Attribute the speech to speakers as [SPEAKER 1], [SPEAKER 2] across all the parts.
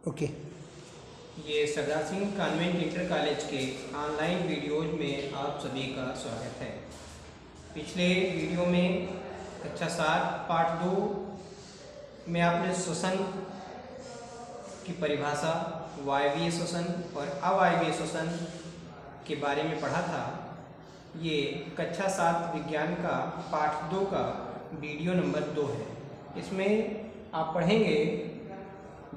[SPEAKER 1] Okay.
[SPEAKER 2] ये Sardar Singh convent inter college के online videos में आप सभी का स्वागत है। पिछले वीडियो में कक्षा 7 पार्ट 2 में आपने श्वसन की परिभाषा, वायवीय श्वसन और अवायवीय श्वसन के बारे में पढ़ा था। ये कक्षा 7 विज्ञान का पार्ट 2 का वीडियो नंबर 2 है। इसमें आप पढ़ेंगे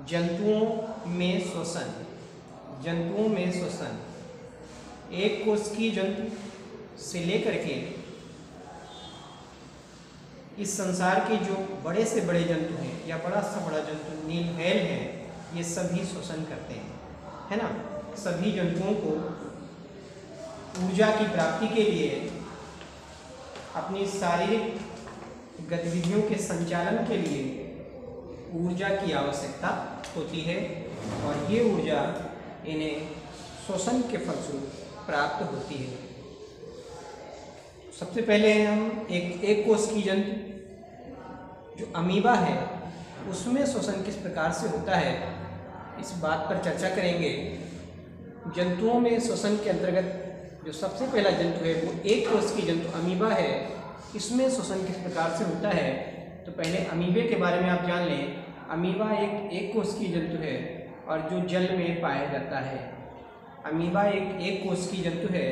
[SPEAKER 2] जंतुओं में श्वसन। जंतुओं में श्वसन एक कोशिकीय जंतु से लेकर के इस संसार के जो बड़े से बड़े जंतु हैं या बड़ा सा बड़ा जंतु नीलहैल है, ये सभी श्वसन करते हैं, है ना। सभी जंतुओं को ऊर्जा की प्राप्ति के लिए, अपनी शारीरिक गतिविधियों के संचालन के लिए ऊर्जा की आवश्यकता होती है और ये ऊर्जा इन्हें श्वसन के फलस्वरूप प्राप्त होती है। सबसे पहले हम एक कोशिकीय जंतु जो अमीबा है उसमें श्वसन किस प्रकार से होता है, इस बात पर चर्चा करेंगे। जंतुओं में श्वसन के अंतर्गत जो सबसे पहला जंतु है वो एक कोशिकीय जंतु अमीबा है। इसमें श्वसन किस प्रकार से होता है, तो पहले अमीबे के बारे में आप जान लें। अमीबा एक कोशिकीय जंतु है और जो जल में पाया जाता है। अमीबा एक कोशिकीय जंतु है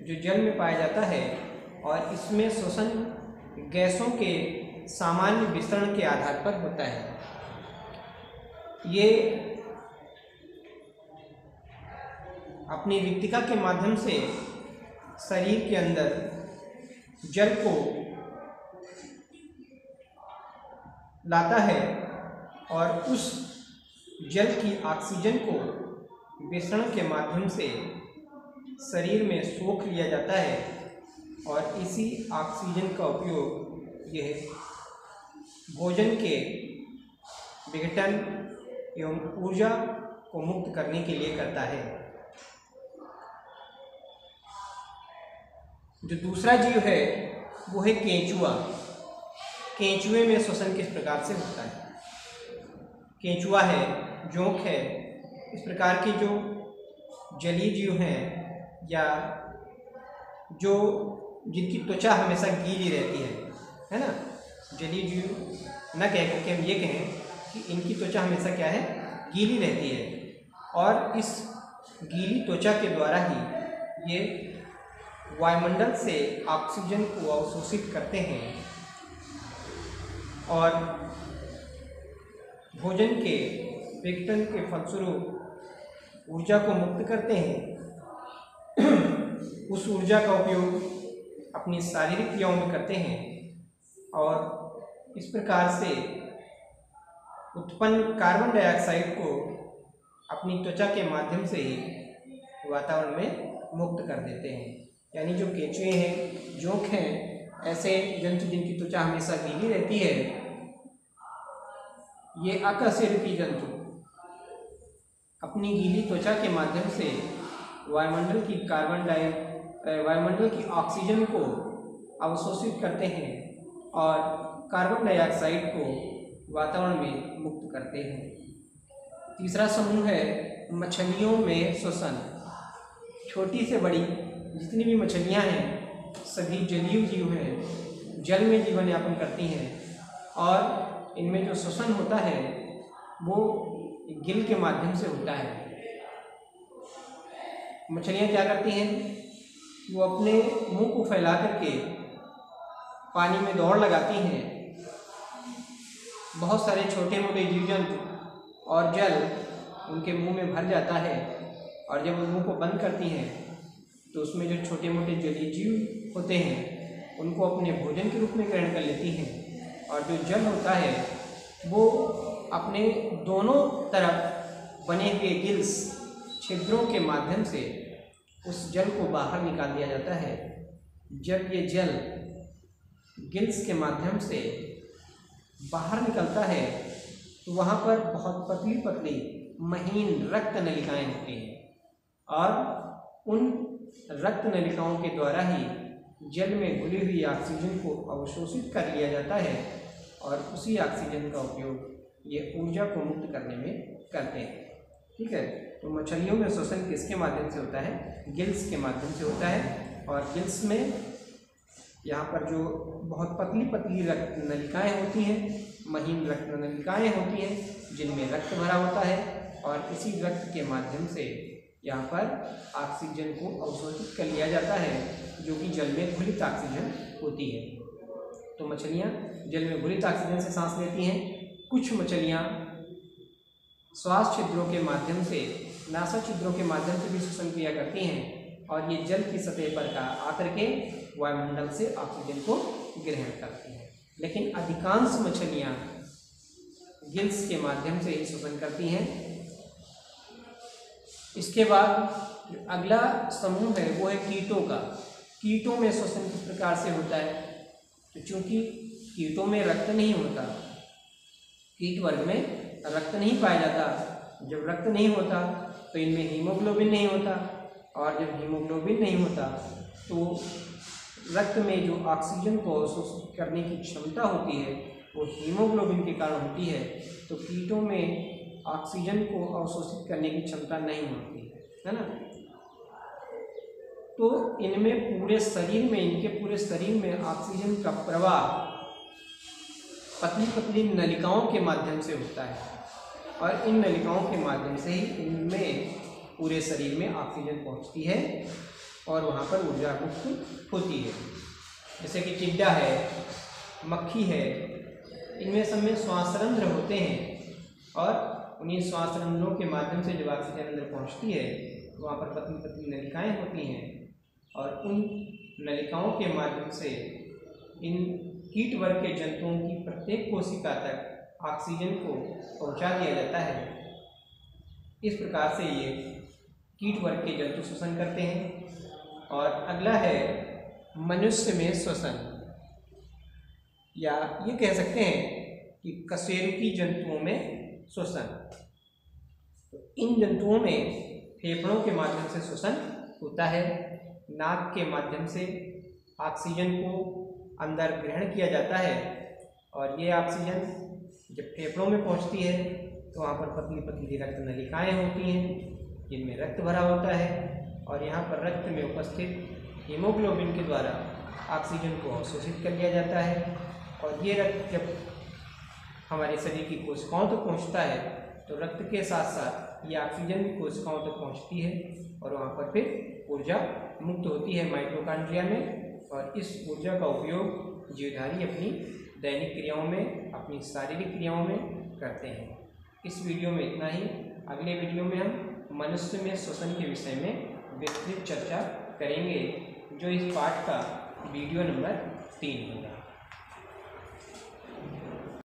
[SPEAKER 2] जो जल में पाया जाता है और इसमें श्वसन गैसों के सामान्य वितरण के आधार पर होता है। ये अपनी रिक्तिका के माध्यम से शरीर के अंदर जल को लाता है और उस जल की ऑक्सीजन को विसरण के माध्यम से शरीर में सोख लिया जाता है और इसी ऑक्सीजन का उपयोग यह भोजन के विघटन एवं ऊर्जा को मुक्त करने के लिए करता है। जो दूसरा जीव है वो है केंचुआ। केंचुए में श्वसन किस प्रकार से होता है। केंचुआ है, जोंक है, इस प्रकार के जो जलीय जीव हैं या जो जिनकी त्वचा हमेशा गीली रहती है ना। जलीय जीव न कह करके हम ये कहें कि इनकी त्वचा हमेशा क्या है, गीली रहती है और इस गीली त्वचा के द्वारा ही ये वायुमंडल से ऑक्सीजन को अवशोषित करते हैं और भोजन के विघटन के फलस्वरूप ऊर्जा को मुक्त करते हैं। उस ऊर्जा का उपयोग अपनी शारीरिक क्रियाओं में करते हैं और इस प्रकार से उत्पन्न कार्बन डाइऑक्साइड को अपनी त्वचा के माध्यम से ही वातावरण में मुक्त कर देते हैं। यानी जो केंचुए हैं, जोंक हैं, ऐसे जंतु जिनकी त्वचा हमेशा गीली रहती है, ये अकशेरुकी जंतु अपनी गीली त्वचा के माध्यम से वायुमंडल की ऑक्सीजन को अवशोषित करते हैं और कार्बन डाइऑक्साइड को वातावरण में मुक्त करते हैं। तीसरा समूह है मछलियों में श्वसन। छोटी से बड़ी जितनी भी मछलियां हैं सभी जलीय जीव हैं, जल में जीवन यापन करती हैं और इनमें जो श्वसन होता है वो गिल के माध्यम से होता है। मछलियां क्या करती हैं, वो अपने मुंह को फैला करके पानी में दौड़ लगाती हैं। बहुत सारे छोटे मोटे जीव जंतु और जल उनके मुंह में भर जाता है और जब वो मुंह को बंद करती हैं तो उसमें जो छोटे मोटे जलीय जीव होते हैं उनको अपने भोजन के रूप में ग्रहण कर लेती हैं और जो जल होता है वो अपने दोनों तरफ बने हुए गिल्स छिद्रों के माध्यम से उस जल को बाहर निकाल दिया जाता है। जब ये जल गिल्स के माध्यम से बाहर निकलता है तो वहाँ पर बहुत पतली पतली महीन रक्त नलिकाएं होती हैं और उन रक्त नलिकाओं के द्वारा ही जल में घुली हुई ऑक्सीजन को अवशोषित कर लिया जाता है और उसी ऑक्सीजन का उपयोग ये ऊर्जा को मुक्त करने में करते हैं। ठीक है। तो मछलियों में श्वसन किसके माध्यम से होता है? गिल्स के माध्यम से होता है। और गिल्स में यहाँ पर जो बहुत पतली पतली रक्त नलिकाएँ होती हैं, महीन रक्त नलिकाएँ होती हैं, जिनमें रक्त भरा होता है, और इसी रक्त के माध्यम से यहाँ पर ऑक्सीजन को अवशोषित कर लिया जाता है, जो कि जल में घुलित ऑक्सीजन होती है। तो मछलियाँ जल में घुलित ऑक्सीजन से सांस लेती हैं। कुछ मछलियाँ श्वास छिद्रों के माध्यम से, नासा छिद्रों के माध्यम से भी श्वसन क्रिया करती हैं, और ये जल की सतह पर आकर के वायुमंडल से ऑक्सीजन को ग्रहण करती हैं। लेकिन अधिकांश मछलियाँ गिल्स के माध्यम से ही श्वसन करती हैं। इसके बाद जो अगला समूह है वो है कीटों का। कीटों में श्वसन किस प्रकार से होता है? तो चूंकि कीटों में रक्त नहीं होता, कीट वर्ग में रक्त नहीं पाया जाता, जब रक्त नहीं होता तो इनमें हीमोग्लोबिन नहीं होता, और जब हीमोग्लोबिन नहीं होता तो रक्त में जो ऑक्सीजन को अवशोषित करने की क्षमता होती है वो हीमोग्लोबिन के कारण होती है। तो कीटों में ऑक्सीजन को अवशोषित करने की क्षमता नहीं होती है ना। तो इनमें पूरे शरीर में, इनके पूरे शरीर में ऑक्सीजन का प्रवाह पतली पतली नलिकाओं के माध्यम से होता है, और इन नलिकाओं के माध्यम से ही इनमें पूरे शरीर में ऑक्सीजन पहुंचती है और वहाँ पर ऊर्जा मुक्त होती है। जैसे कि टिड्डा है, मक्खी है, इनमें सब में श्वासरंध्र होते हैं, और उन्हीं श्वासरंध्रों के माध्यम से जब ऑक्सीजन अंदर पहुँचती है तो वहाँ पर पतली पतली नलिकाएँ होती हैं, और उन नलिकाओं के माध्यम से इन कीट वर्ग के जंतुओं की प्रत्येक कोशिका तक ऑक्सीजन को पहुंचा दिया जाता है। इस प्रकार से ये कीट वर्ग के जंतु श्वसन करते हैं। और अगला है मनुष्य में श्वसन, या ये कह सकते हैं कि कशेरुकी जंतुओं में श्वसन। तो इन जंतुओं में फेफड़ों के माध्यम से श्वसन होता है, नाक के माध्यम से ऑक्सीजन को अंदर ग्रहण किया जाता है, और ये ऑक्सीजन जब फेफड़ों में पहुंचती है तो वहाँ पर पतली पतली रक्त नलिकाएँ होती हैं, जिनमें रक्त भरा होता है, और यहाँ पर रक्त में उपस्थित हीमोग्लोबिन के द्वारा ऑक्सीजन को अवशोषित कर लिया जाता है। और ये रक्त जब हमारे शरीर की कोशिकाओं तक पहुँचता है तो रक्त के साथ साथ ये ऑक्सीजन भी कोशिकाओं तक पहुँचती है, और वहाँ पर फिर ऊर्जा मुक्त होती है माइटोकॉन्ड्रिया में, और इस ऊर्जा का उपयोग जीवधारी अपनी दैनिक क्रियाओं में, अपनी शारीरिक क्रियाओं में करते हैं। इस वीडियो में इतना ही। अगले वीडियो में हम मनुष्य में श्वसन के विषय में विस्तृत चर्चा करेंगे, जो इस पाठ का वीडियो नंबर 3 होगा।